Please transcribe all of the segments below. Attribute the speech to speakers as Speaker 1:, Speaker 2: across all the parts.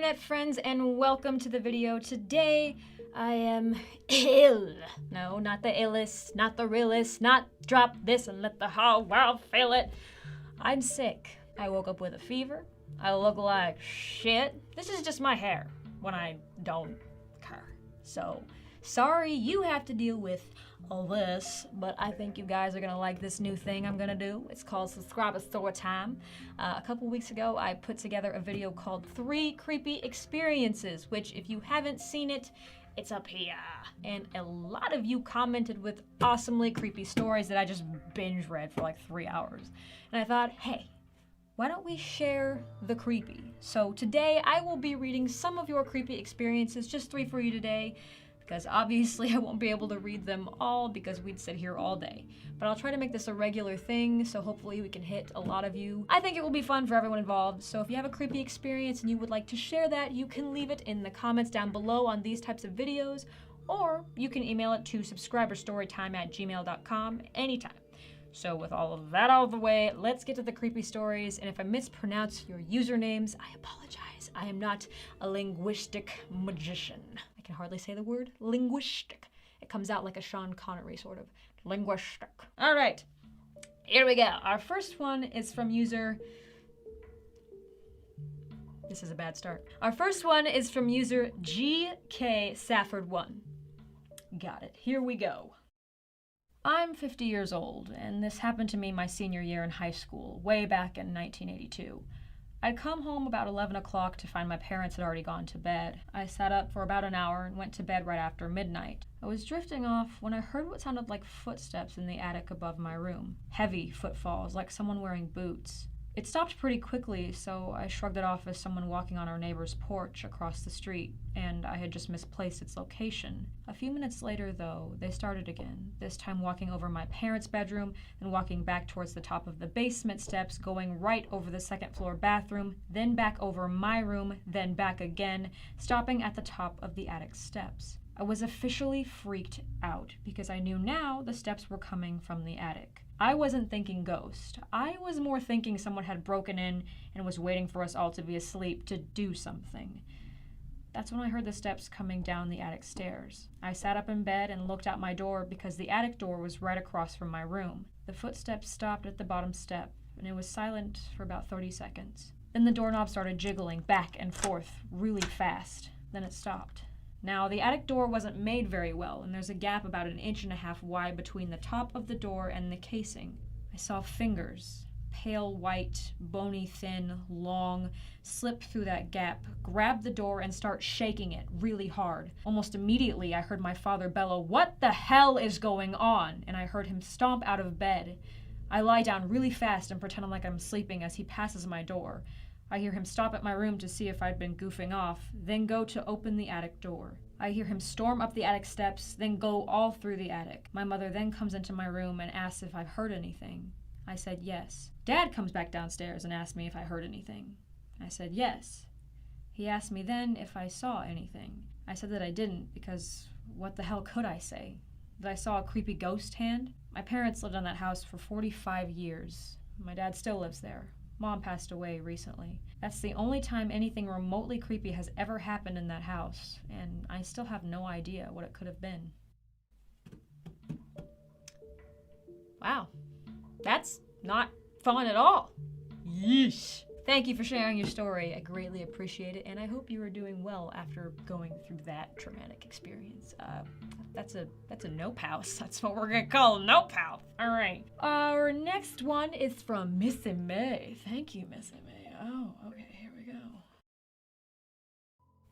Speaker 1: internet friends, and welcome to the video. Today I am ill. No, not the illest, not the realest, not drop this and let the whole world feel it. I'm sick. I woke up with a fever. I look like shit. This is just my hair when I don't care. So, sorry you have to deal with all this, but I think you guys are gonna like this new thing I'm gonna do. It's called Subscriber Story Time. A couple weeks ago, I put together a video called 3 Creepy Experiences, which if you haven't seen it, it's up here. And a lot of you commented with awesomely creepy stories that I just binge read for like 3 hours. And I thought, hey, why don't we share the creepy? So today I will be reading some of your creepy experiences, just 3 for you today, because obviously I won't be able to read them all because we'd sit here all day. But I'll try to make this a regular thing, so hopefully we can hit a lot of you. I think it will be fun for everyone involved, so if you have a creepy experience and you would like to share that, you can leave it in the comments down below on these types of videos, or you can email it to subscriberstorytime@gmail.com anytime. So with all of that out of the way, let's get to the creepy stories, and if I mispronounce your usernames, I apologize. I am not a linguistic magician. I can hardly say the word linguistic. It comes out like a Sean Connery sort of. Linguistic. All right, here we go. Our first one is from user... This is a bad start. Our first one is from user GK Safford1. Got it. Here we go. I'm 50 years old, and this happened to me my senior year in high school, way back in 1982. I'd come home about 11 o'clock to find my parents had already gone to bed. I sat up for about an hour and went to bed right after midnight. I was drifting off when I heard what sounded like footsteps in the attic above my room. Heavy footfalls, like someone wearing boots. It stopped pretty quickly, so I shrugged it off as someone walking on our neighbor's porch across the street, and I had just misplaced its location. A few minutes later, though, they started again, this time walking over my parents' bedroom, then walking back towards the top of the basement steps, going right over the second-floor bathroom, then back over my room, then back again, stopping at the top of the attic steps. I was officially freaked out, because I knew now the steps were coming from the attic. I wasn't thinking ghost. I was more thinking someone had broken in and was waiting for us all to be asleep to do something. That's when I heard the steps coming down the attic stairs. I sat up in bed and looked out my door because the attic door was right across from my room. The footsteps stopped at the bottom step, and it was silent for about 30 seconds. Then the doorknob started jiggling back and forth really fast. Then it stopped. Now, the attic door wasn't made very well, and there's a gap about 1.5 inches wide between the top of the door and the casing. I saw fingers, pale white, bony thin, long, slip through that gap, grab the door, and start shaking it really hard. Almost immediately, I heard my father bellow, "What the hell is going on?" And I heard him stomp out of bed. I lie down really fast and pretend like I'm sleeping as he passes my door. I hear him stop at my room to see if I'd been goofing off, then go to open the attic door. I hear him storm up the attic steps, then go all through the attic. My mother then comes into my room and asks if I've heard anything. I said yes. Dad comes back downstairs and asked me if I heard anything. I said yes. He asked me then if I saw anything. I said that I didn't, because what the hell could I say? That I saw a creepy ghost hand? My parents lived in that house for 45 years. My dad still lives there. Mom passed away recently. That's the only time anything remotely creepy has ever happened in that house, and I still have no idea what it could have been. Wow, that's not fun at all. Yeesh. Thank you for sharing your story. I greatly appreciate it, and I hope you are doing well after going through that traumatic experience. That's a nope house. That's what we're gonna call a nope house. All right. Our next one is from Missy May. Thank you, Missy May. Oh, okay, here we go.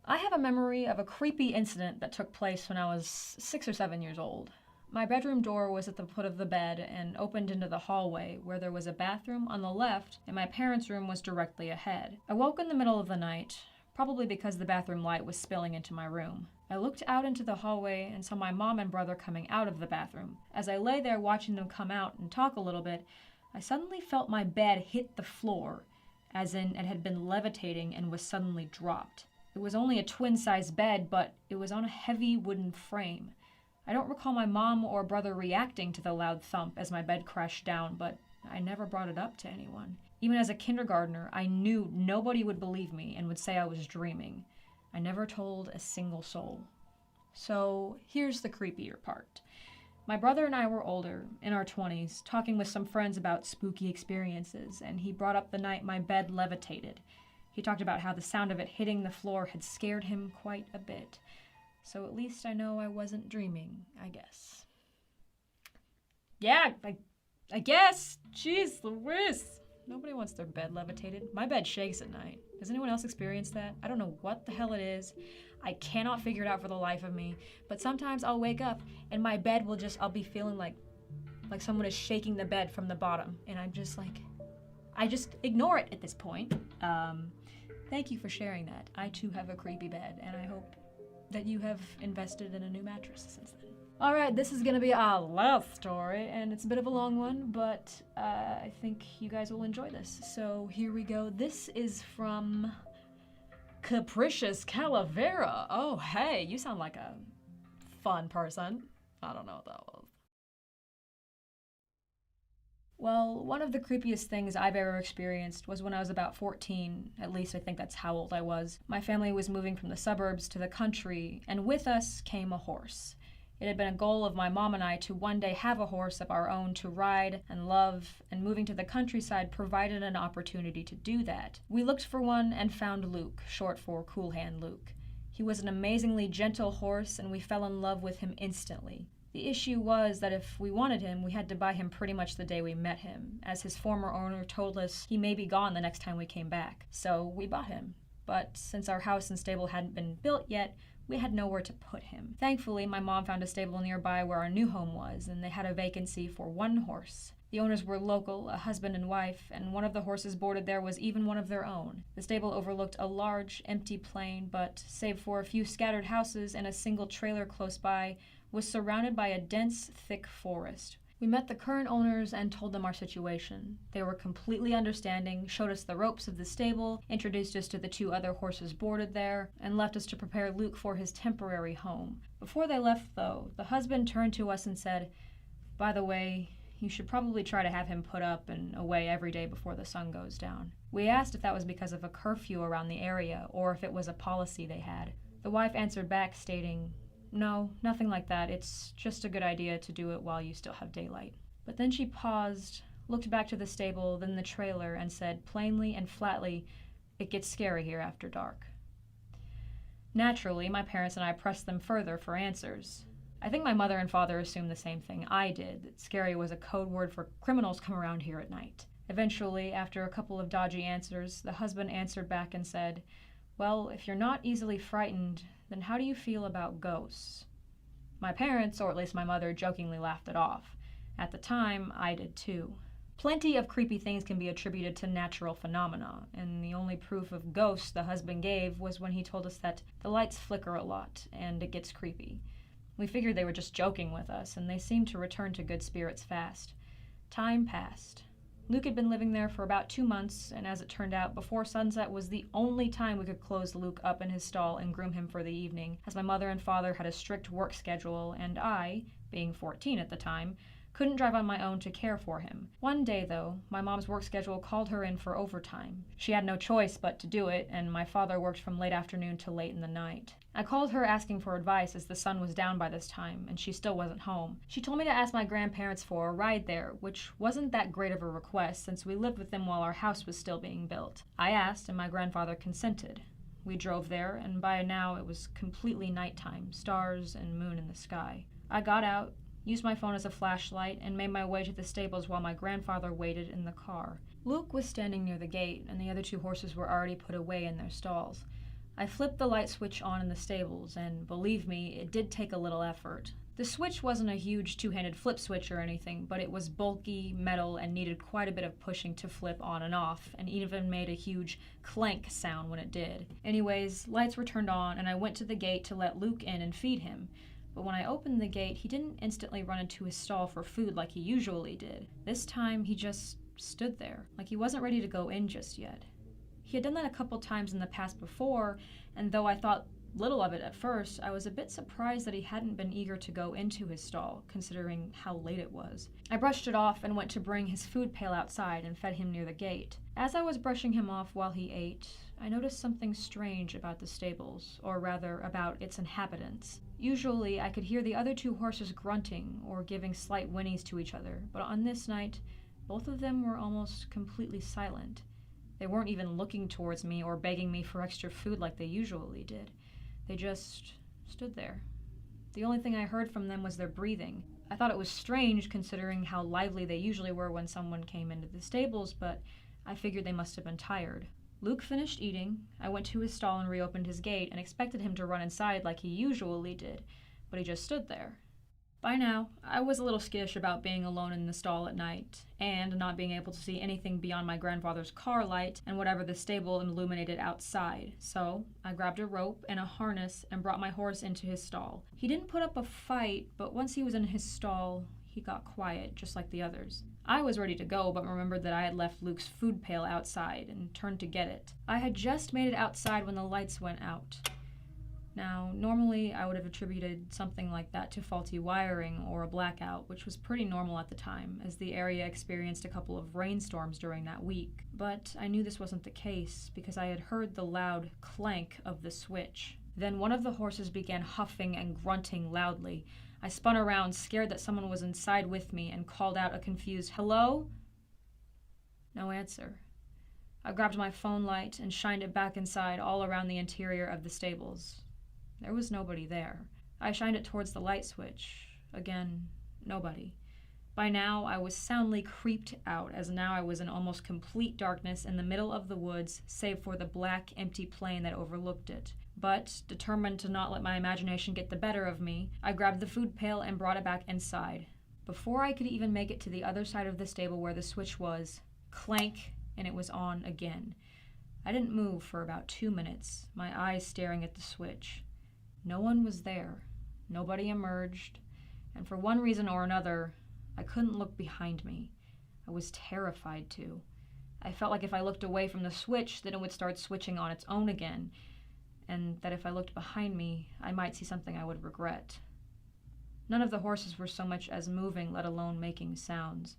Speaker 1: I have a memory of a creepy incident that took place when I was 6 or 7 years old. My bedroom door was at the foot of the bed and opened into the hallway where there was a bathroom on the left and my parents' room was directly ahead. I woke in the middle of the night, probably because the bathroom light was spilling into my room. I looked out into the hallway and saw my mom and brother coming out of the bathroom. As I lay there watching them come out and talk a little bit, I suddenly felt my bed hit the floor, as in it had been levitating and was suddenly dropped. It was only a twin-size bed, but it was on a heavy wooden frame. I don't recall my mom or brother reacting to the loud thump as my bed crashed down, but I never brought it up to anyone. Even as a kindergartner, I knew nobody would believe me and would say I was dreaming. I never told a single soul. So here's the creepier part. My brother and I were older, in our 20s, talking with some friends about spooky experiences, and he brought up the night my bed levitated. He talked about how the sound of it hitting the floor had scared him quite a bit. So at least I know I wasn't dreaming, I guess. Yeah, I guess. Jeez Louise. Nobody wants their bed levitated. My bed shakes at night. Does anyone else experience that? I don't know what the hell it is. I cannot figure it out for the life of me. But sometimes I'll wake up and my bed will I'll be feeling like someone is shaking the bed from the bottom. And I'm just like, I just ignore it at this point. Thank you for sharing that. I too have a creepy bed, and I hope that you have invested in a new mattress since then. All right, this is going to be our last story, and it's a bit of a long one, but I think you guys will enjoy this. So here we go. This is from Capricious Calavera. Oh, hey, you sound like a fun person. I don't know what that was. Well, one of the creepiest things I've ever experienced was when I was about 14, at least I think that's how old I was. My family was moving from the suburbs to the country, and with us came a horse. It had been a goal of my mom and I to one day have a horse of our own to ride and love, and moving to the countryside provided an opportunity to do that. We looked for one and found Luke, short for Cool Hand Luke. He was an amazingly gentle horse, and we fell in love with him instantly. The issue was that if we wanted him, we had to buy him pretty much the day we met him, as his former owner told us he may be gone the next time we came back. So we bought him. But since our house and stable hadn't been built yet, we had nowhere to put him. Thankfully, my mom found a stable nearby where our new home was, and they had a vacancy for one horse. The owners were local, a husband and wife, and one of the horses boarded there was even one of their own. The stable overlooked a large, empty plain, but, save for a few scattered houses and a single trailer close by, was surrounded by a dense, thick forest. We met the current owners and told them our situation. They were completely understanding, showed us the ropes of the stable, introduced us to the 2 other horses boarded there, and left us to prepare Luke for his temporary home. Before they left, though, the husband turned to us and said, "By the way, you should probably try to have him put up and away every day before the sun goes down." We asked if that was because of a curfew around the area, or if it was a policy they had. The wife answered back, stating, "No, nothing like that. It's just a good idea to do it while you still have daylight." But then she paused, looked back to the stable, then the trailer, and said plainly and flatly, "It gets scary here after dark." Naturally, my parents and I pressed them further for answers. I think my mother and father assumed the same thing I did, that scary was a code word for criminals come around here at night. Eventually, after a couple of dodgy answers, the husband answered back and said, "Well, if you're not easily frightened, then how do you feel about ghosts?" My parents, or at least my mother, jokingly laughed it off. At the time, I did too. Plenty of creepy things can be attributed to natural phenomena, and the only proof of ghosts the husband gave was when he told us that the lights flicker a lot, and it gets creepy. We figured they were just joking with us, and they seemed to return to good spirits fast. Time passed. Luke had been living there for about 2 months, and as it turned out, before sunset was the only time we could close Luke up in his stall and groom him for the evening, as my mother and father had a strict work schedule, and I, being 14 at the time, couldn't drive on my own to care for him. One day, though, my mom's work schedule called her in for overtime. She had no choice but to do it, and my father worked from late afternoon to late in the night. I called her asking for advice as the sun was down by this time, and she still wasn't home. She told me to ask my grandparents for a ride there, which wasn't that great of a request since we lived with them while our house was still being built. I asked, and my grandfather consented. We drove there, and by now it was completely nighttime, stars and moon in the sky. I got out, used my phone as a flashlight, and made my way to the stables while my grandfather waited in the car. Luke was standing near the gate, and the other 2 horses were already put away in their stalls. I flipped the light switch on in the stables, and believe me, it did take a little effort. The switch wasn't a huge 2-handed flip switch or anything, but it was bulky, metal, and needed quite a bit of pushing to flip on and off, and even made a huge clank sound when it did. Anyways, lights were turned on, and I went to the gate to let Luke in and feed him. But when I opened the gate, he didn't instantly run into his stall for food like he usually did. This time, he just stood there, like he wasn't ready to go in just yet. He had done that a couple times in the past before, and though I thought little of it at first, I was a bit surprised that he hadn't been eager to go into his stall, considering how late it was. I brushed it off and went to bring his food pail outside and fed him near the gate. As I was brushing him off while he ate, I noticed something strange about the stables, or rather about its inhabitants. Usually, I could hear the other two horses grunting or giving slight whinnies to each other, but on this night, both of them were almost completely silent. They weren't even looking towards me or begging me for extra food like they usually did. They just stood there. The only thing I heard from them was their breathing. I thought it was strange considering how lively they usually were when someone came into the stables, but I figured they must have been tired. Luke finished eating. I went to his stall and reopened his gate and expected him to run inside like he usually did, but he just stood there. By now, I was a little skittish about being alone in the stall at night, and not being able to see anything beyond my grandfather's car light and whatever the stable illuminated outside, so I grabbed a rope and a harness and brought my horse into his stall. He didn't put up a fight, but once he was in his stall, he got quiet, just like the others. I was ready to go, but remembered that I had left Luke's food pail outside and turned to get it. I had just made it outside when the lights went out. Now, normally I would have attributed something like that to faulty wiring or a blackout, which was pretty normal at the time, as the area experienced a couple of rainstorms during that week. But I knew this wasn't the case, because I had heard the loud clank of the switch. Then one of the horses began huffing and grunting loudly. I spun around, scared that someone was inside with me, and called out a confused, "Hello?" No answer. I grabbed my phone light and shined it back inside all around the interior of the stables. There was nobody there. I shined it towards the light switch. Again, nobody. By now, I was soundly creeped out, as now I was in almost complete darkness in the middle of the woods, save for the black, empty plain that overlooked it. But, determined to not let my imagination get the better of me, I grabbed the food pail and brought it back inside. Before I could even make it to the other side of the stable where the switch was, clank, and it was on again. I didn't move for about 2 minutes, my eyes staring at the switch. No one was there. Nobody emerged. And for one reason or another, I couldn't look behind me. I was terrified to. I felt like if I looked away from the switch, then it would start switching on its own again, and that if I looked behind me, I might see something I would regret. None of the horses were so much as moving, let alone making sounds.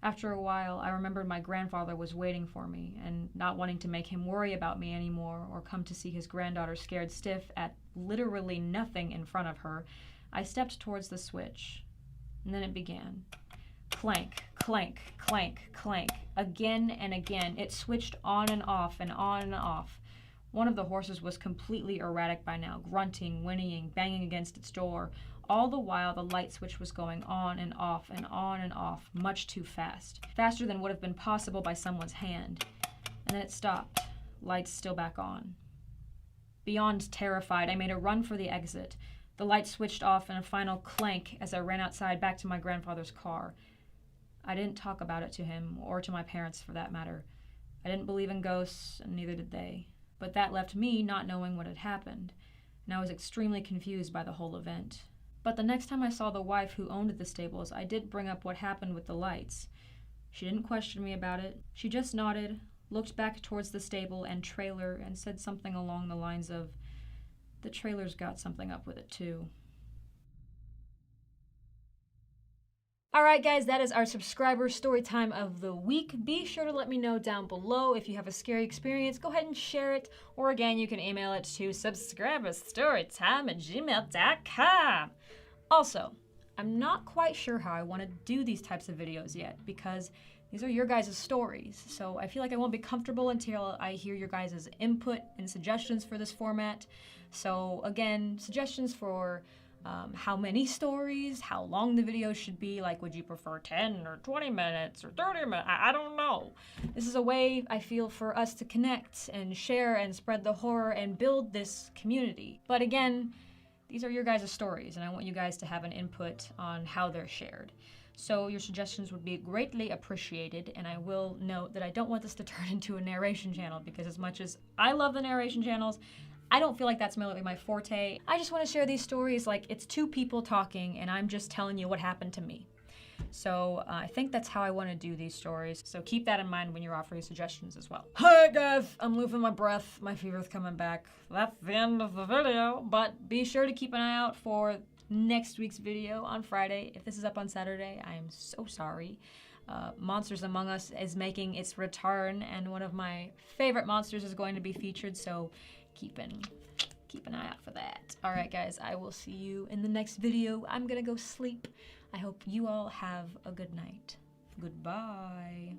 Speaker 1: After a while, I remembered my grandfather was waiting for me, and not wanting to make him worry about me anymore or come to see his granddaughter scared stiff at literally nothing in front of her, I stepped towards the switch. And then it began. Clank, clank, clank, clank. Again and again. It switched on and off and on and off. One of the horses was completely erratic by now, grunting, whinnying, banging against its door. All the while, the light switch was going on and off and on and off, much too fast. Faster than would have been possible by someone's hand. And then it stopped, lights still back on. Beyond terrified, I made a run for the exit. The light switched off in a final clank as I ran outside back to my grandfather's car. I didn't talk about it to him, or to my parents for that matter. I didn't believe in ghosts, and neither did they. But that left me not knowing what had happened, and I was extremely confused by the whole event. But the next time I saw the wife who owned the stables, I did bring up what happened with the lights. She didn't question me about it. She just nodded, looked back towards the stable and trailer, and said something along the lines of, "The trailer's got something up with it too." Alright guys, that is our subscriber story time of the week. Be sure to let me know down below if you have a scary experience. Go ahead and share it, or again, you can email it to subscriberstorytime@gmail.com. Also, I'm not quite sure how I want to do these types of videos yet, because these are your guys' stories, so I feel like I won't be comfortable until I hear your guys' input and suggestions for this format. So again, suggestions for how many stories, how long the video should be, like would you prefer 10 or 20 minutes or 30 minutes, I don't know. This is a way, I feel, for us to connect and share and spread the horror and build this community. But again, these are your guys' stories, and I want you guys to have an input on how they're shared. So your suggestions would be greatly appreciated, and I will note that I don't want this to turn into a narration channel, because as much as I love the narration channels, I don't feel like that's really my forte. I just want to share these stories like it's two people talking and I'm just telling you what happened to me. So I think that's how I want to do these stories. So keep that in mind when you're offering suggestions as well. Alright guys, I'm losing my breath. My fever's coming back. That's the end of the video, but be sure to keep an eye out for next week's video on Friday. If this is up on Saturday, I am so sorry. Monsters Among Us is making its return, and one of my favorite monsters is going to be featured, so keep an eye out for that. Alright guys, I will see you in the next video. I'm gonna go sleep. I hope you all have a good night. Goodbye.